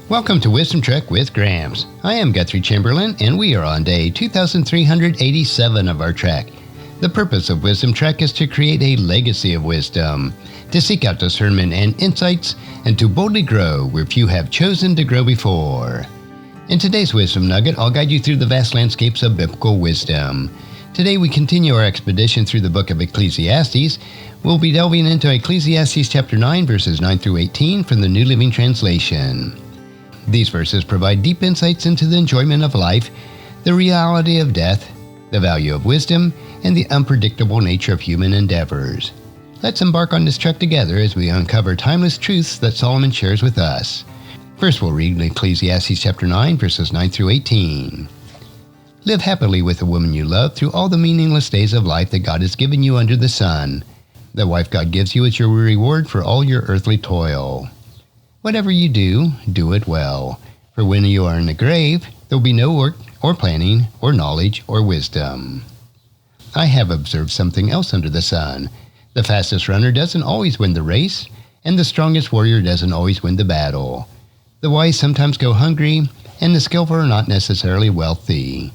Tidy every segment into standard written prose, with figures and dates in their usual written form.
Welcome to Wisdom Trek with Gramps. I am Guthrie Chamberlain, and we are on day 2387 of our trek. The purpose of Wisdom Trek is to create a legacy of wisdom, to seek out discernment and insights, and to boldly grow where few have chosen to grow before. In today's Wisdom Nugget, I'll guide you through the vast landscapes of biblical wisdom. Today we continue our expedition through the book of Ecclesiastes. We'll be delving into Ecclesiastes chapter 9, verses 9 through 18 from the New Living Translation. These verses provide deep insights into the enjoyment of life, the reality of death, the value of wisdom, and the unpredictable nature of human endeavors. Let's embark on this trek together as we uncover timeless truths that Solomon shares with us. First, we'll read Ecclesiastes chapter 9, verses 9 through 18. Live happily with the woman you love through all the meaningless days of life that God has given you under the sun. The wife God gives you is your reward for all your earthly toil. Whatever you do, do it well. For when you are in the grave, there will be no work or planning or knowledge or wisdom. I have observed something else under the sun. The fastest runner doesn't always win the race, and the strongest warrior doesn't always win the battle. The wise sometimes go hungry, and the skillful are not necessarily wealthy.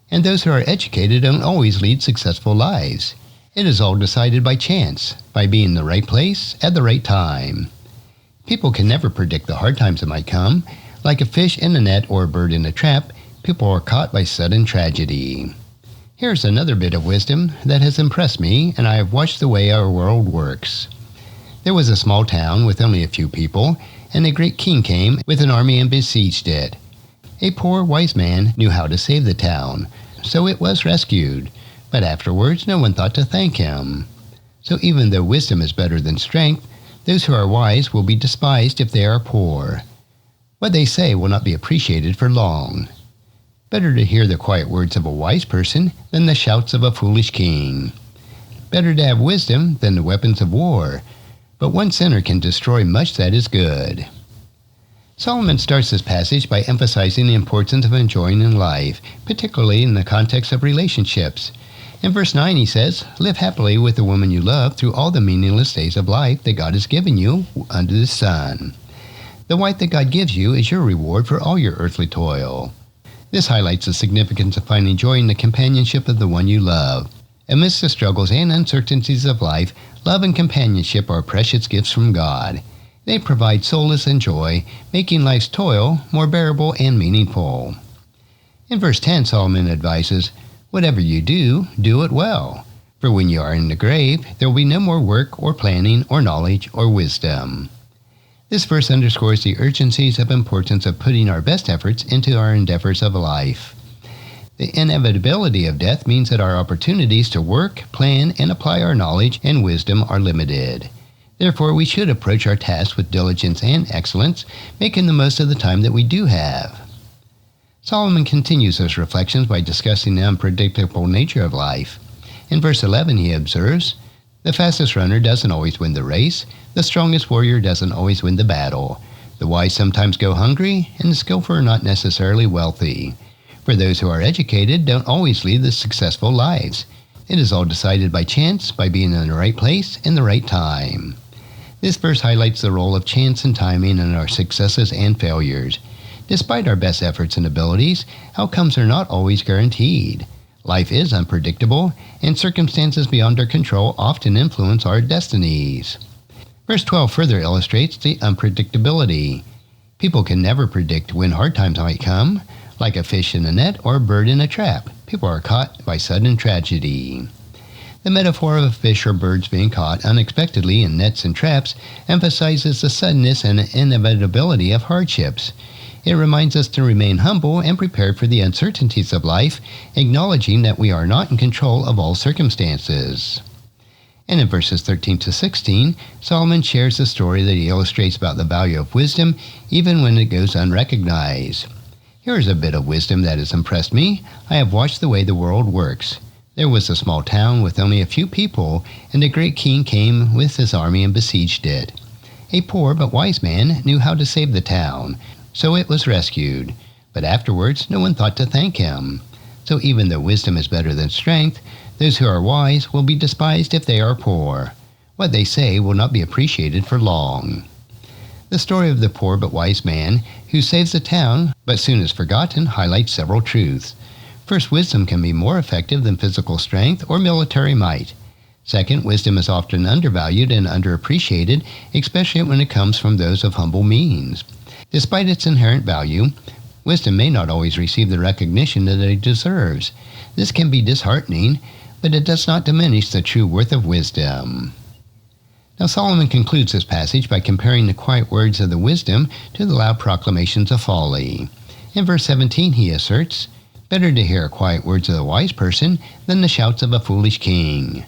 And those who are educated don't always lead successful lives. It is all decided by chance, by being in the right place at the right time. People can never predict the hard times that might come. Like a fish in a net or a bird in a trap, people are caught by sudden tragedy. Here's another bit of wisdom that has impressed me, and I have watched the way our world works. There was a small town with only a few people, and a great king came with an army and besieged it. A poor, wise man knew how to save the town, so it was rescued. But afterwards, no one thought to thank him. So even though wisdom is better than strength, those who are wise will be despised if they are poor. What they say will not be appreciated for long. Better to hear the quiet words of a wise person than the shouts of a foolish king. Better to have wisdom than the weapons of war, but one sinner can destroy much that is good. Solomon starts this passage by emphasizing the importance of enjoying in life, particularly in the context of relationships. In verse 9 he says, "Live happily with the woman you love through all the meaningless days of life that God has given you under the sun." The wife that God gives you is your reward for all your earthly toil. This highlights the significance of finding joy in the companionship of the one you love. Amidst the struggles and uncertainties of life, love and companionship are precious gifts from God. They provide solace and joy, making life's toil more bearable and meaningful. In verse 10, Solomon advises, "Whatever you do, do it well. For when you are in the grave, there will be no more work or planning or knowledge or wisdom." This verse underscores the urgencies of importance of putting our best efforts into our endeavors of life. The inevitability of death means that our opportunities to work, plan, and apply our knowledge and wisdom are limited. Therefore, we should approach our tasks with diligence and excellence, making the most of the time that we do have. Solomon continues his reflections by discussing the unpredictable nature of life. In verse 11 he observes, "The fastest runner doesn't always win the race. The strongest warrior doesn't always win the battle. The wise sometimes go hungry, and the skillful are not necessarily wealthy. For those who are educated don't always lead the successful lives. It is all decided by chance, by being in the right place in the right time." This verse highlights the role of chance and timing in our successes and failures. Despite our best efforts and abilities, outcomes are not always guaranteed. Life is unpredictable, and circumstances beyond our control often influence our destinies. Verse 12 further illustrates the unpredictability. People can never predict when hard times might come. Like a fish in a net or a bird in a trap, people are caught by sudden tragedy. The metaphor of a fish or birds being caught unexpectedly in nets and traps emphasizes the suddenness and inevitability of hardships. It reminds us to remain humble and prepared for the uncertainties of life, acknowledging that we are not in control of all circumstances. And in verses 13 to 16, Solomon shares a story that he illustrates about the value of wisdom even when it goes unrecognized. Here is a bit of wisdom that has impressed me. I have watched the way the world works. There was a small town with only a few people, and a great king came with his army and besieged it. A poor but wise man knew how to save the town, so it was rescued. But afterwards, no one thought to thank him. So even though wisdom is better than strength, those who are wise will be despised if they are poor. What they say will not be appreciated for long. The story of the poor but wise man who saves the town but soon is forgotten highlights several truths. First, wisdom can be more effective than physical strength or military might. Second, wisdom is often undervalued and underappreciated, especially when it comes from those of humble means. Despite its inherent value, wisdom may not always receive the recognition that it deserves. This can be disheartening, but it does not diminish the true worth of wisdom. Now Solomon concludes this passage by comparing the quiet words of the wisdom to the loud proclamations of folly. In verse 17 he asserts, "Better to hear quiet words of the wise person than the shouts of a foolish king."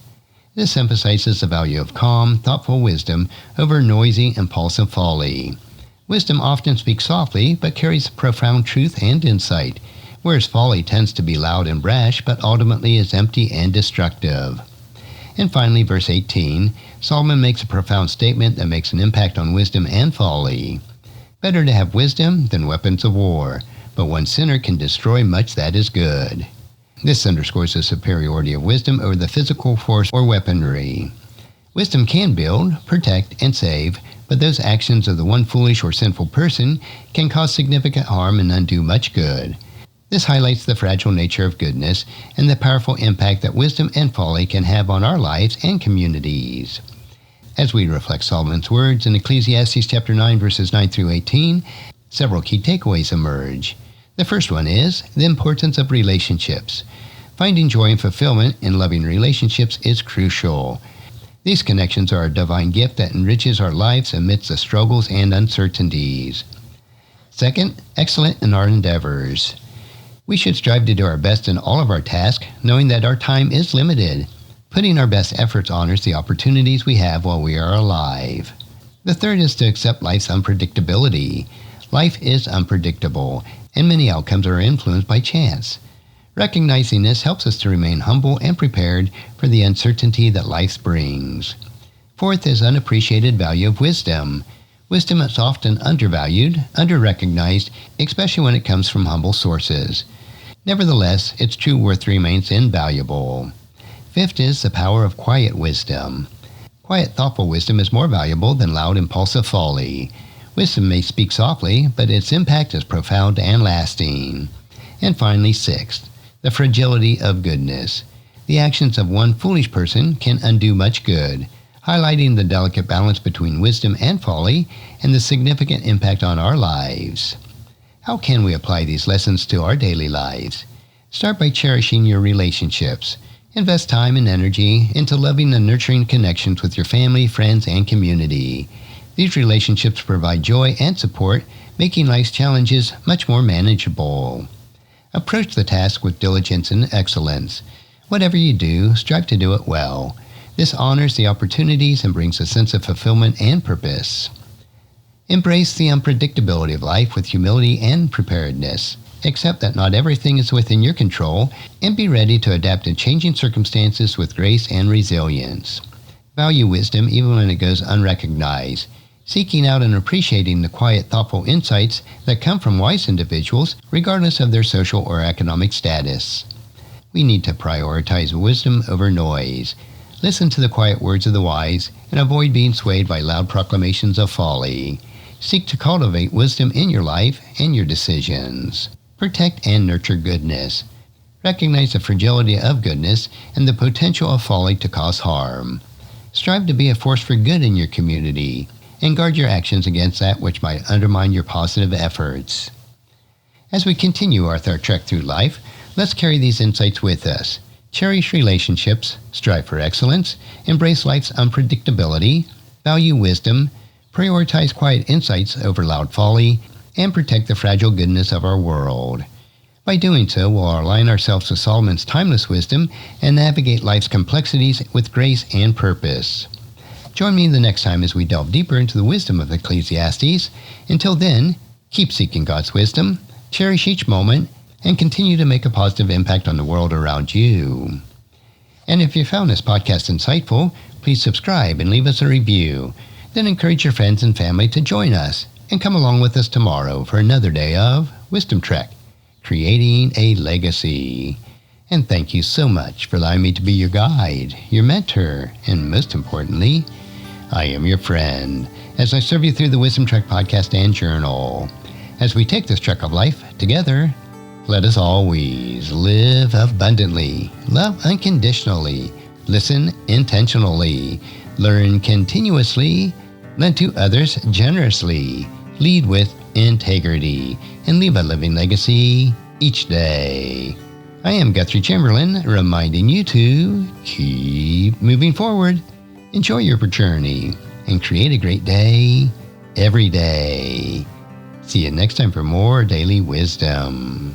This emphasizes the value of calm, thoughtful wisdom over noisy, impulsive folly. Wisdom often speaks softly, but carries profound truth and insight, whereas folly tends to be loud and brash, but ultimately is empty and destructive. And finally, verse 18, Solomon makes a profound statement that makes an impact on wisdom and folly. Better to have wisdom than weapons of war, but one sinner can destroy much that is good. This underscores the superiority of wisdom over the physical force or weaponry. Wisdom can build, protect, and save, but those actions of the one foolish or sinful person can cause significant harm and undo much good. This highlights the fragile nature of goodness and the powerful impact that wisdom and folly can have on our lives and communities. As we reflect Solomon's words in Ecclesiastes chapter 9, verses 9 through 18, several key takeaways emerge. The first one is the importance of relationships. Finding joy and fulfillment in loving relationships is crucial. These connections are a divine gift that enriches our lives amidst the struggles and uncertainties. Second, excellent in our endeavors. We should strive to do our best in all of our tasks, knowing that our time is limited. Putting our best efforts honors the opportunities we have while we are alive. The third is to accept life's unpredictability. Life is unpredictable, and many outcomes are influenced by chance. Recognizing this helps us to remain humble and prepared for the uncertainty that life brings. Fourth is unappreciated value of wisdom. Wisdom is often undervalued, under-recognized, especially when it comes from humble sources. Nevertheless, its true worth remains invaluable. Fifth is the power of quiet wisdom. Quiet, thoughtful wisdom is more valuable than loud, impulsive folly. Wisdom may speak softly, but its impact is profound and lasting. And finally, sixth, the fragility of goodness. The actions of one foolish person can undo much good, highlighting the delicate balance between wisdom and folly and the significant impact on our lives. How can we apply these lessons to our daily lives? Start by cherishing your relationships. Invest time and energy into loving and nurturing connections with your family, friends, and community. These relationships provide joy and support, making life's challenges much more manageable. Approach the task with diligence and excellence. Whatever you do, strive to do it well. This honors the opportunities and brings a sense of fulfillment and purpose. Embrace the unpredictability of life with humility and preparedness. Accept that not everything is within your control, and be ready to adapt to changing circumstances with grace and resilience. Value wisdom even when it goes unrecognized, seeking out and appreciating the quiet, thoughtful insights that come from wise individuals, regardless of their social or economic status. We need to prioritize wisdom over noise. Listen to the quiet words of the wise, and avoid being swayed by loud proclamations of folly. Seek to cultivate wisdom in your life and your decisions. Protect and nurture goodness. Recognize the fragility of goodness and the potential of folly to cause harm. Strive to be a force for good in your community, and guard your actions against that which might undermine your positive efforts. As we continue our trek through life, let's carry these insights with us. Cherish relationships, strive for excellence, embrace life's unpredictability, value wisdom, prioritize quiet insights over loud folly, and protect the fragile goodness of our world. By doing so, we'll align ourselves with Solomon's timeless wisdom and navigate life's complexities with grace and purpose. Join me the next time as we delve deeper into the wisdom of Ecclesiastes. Until then, keep seeking God's wisdom, cherish each moment, and continue to make a positive impact on the world around you. And if you found this podcast insightful, please subscribe and leave us a review. Then encourage your friends and family to join us and come along with us tomorrow for another day of Wisdom Trek, creating a legacy. And thank you so much for allowing me to be your guide, your mentor, and most importantly, I am your friend as I serve you through the Wisdom Trek podcast and journal. As we take this trek of life together, let us always live abundantly, love unconditionally, listen intentionally, learn continuously, lend to others generously, lead with integrity, and leave a living legacy each day. I am Guthrie Chamberlain, reminding you to keep moving forward, enjoy your journey, and create a great day every day. See you next time for more Daily Wisdom.